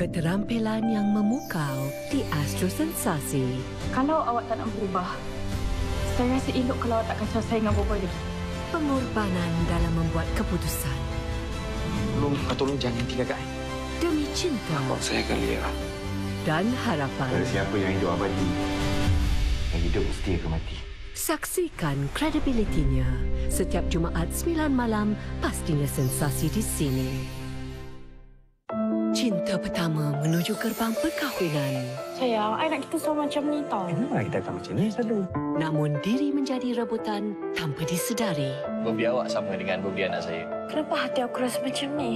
Keterampilan yang memukau di Astro Sensasi. Kalau awak tak nak berubah, saya rasa elok kalau awak tak kacau saya dengan Boboiboy lagi. Pengorbanan dalam membuat keputusan. Tolong jangan tinggalkan. Demi cinta. Saya akan lihat. Dan harapan. Pada siapa yang hidup abadi, yang hidup mesti akan mati. Saksikan kredibilitinya setiap Jumaat 9 malam, pastinya sensasi di sini. Cinta pertama menuju gerbang perkahwinan. Sayang, I nak kita semua macam ni tau. Kenapa kita akan macam ni selalu? Namun diri menjadi rebutan tanpa disedari. Bobi awak sama dengan bobi anak saya. Kenapa hati aku rasa macam ni?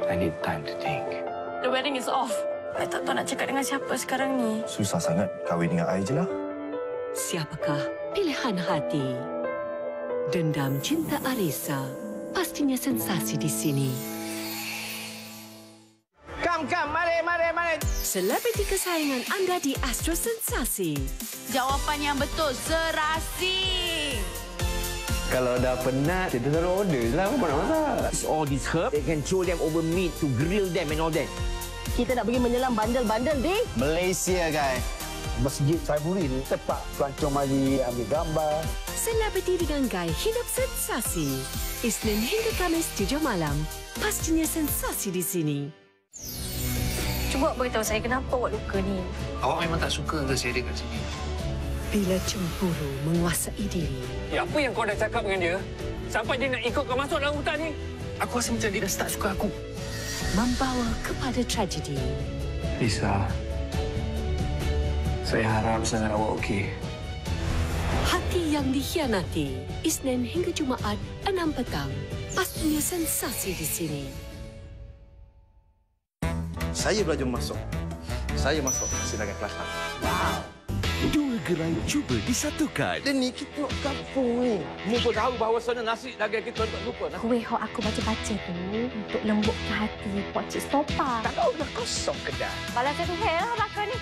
I need time to think. The wedding is off. I tak tahu nak cakap dengan siapa sekarang ni. Susah sangat kahwin dengan I je lah. Siapakah pilihan hati? Dendam Cinta Arisa. Pastinya sensasi di sini. Mari. Selebriti kesayangan anda di Astro Sensasi. Jawapan yang betul, serasi. Kalau dah penat, kita taruh order je lah. Apa nak masak? It's all these herbs, they can throw them over meat to grill them and all that. Kita nak pergi menyelam bandel-bandel di Malaysia, guys. Masjid Saiburin, tepat pelancong mari ambil gambar. Selebriti dengan gaya hidup sensasi. Isnin hingga Khamis 7 malam. Pastinya sensasi di sini. Cuba beritahu saya kenapa awak luka ni. Awak memang tak suka ke saya dekat sini? Bila cemburu menguasai diri. Apa yang kau dah cakap dengan dia? Sampai dia nak ikut kau masuk dalam hutan ni? Aku rasa macam dia dah start suka aku. Membawa kepada tragedi. Lisa, saya harap sangat awak okey. Hati yang dikhianati. Isnin hingga Jumaat 6 petang. Pastinya sensasi di sini. Saya belajar masak. Saya masuk silakan kelas. Dua gerai cuba disatukan. Dan ni kita nak kampung ni. Muka tahu bahawa sana nasi lagi kita tak lupa. Kuih yang aku baca-baca tu untuk lembutkan hati Pak Cik Stopa. Tak tahu dah kosong kedai. Balas satu hair lah belakang ni.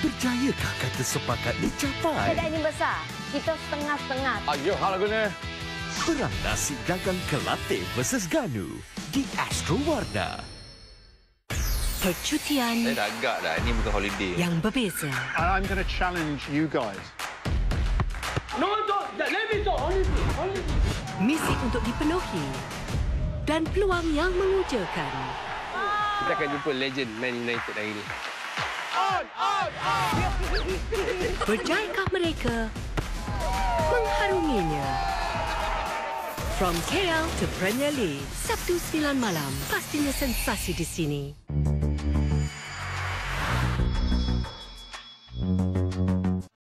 Berjayakah kata sepakat dicapai? kedai ni besar. Kita setengah-setengah. Ayo, hal guna. Perang nasi dagang Kelate versus Ganu di Astro Warna. Percutian Saya dah agak dah. Ini bukan holiday. yang berbeza. I'm going to challenge you guys. Misi untuk dipenuhi. Dan peluang yang mengujakan. Kita akan jumpa legend Man United hari ini. Berjayakah mereka mengharunginya? From KL to Premier League, Sabtu 9 malam. Pastinya sensasi di sini.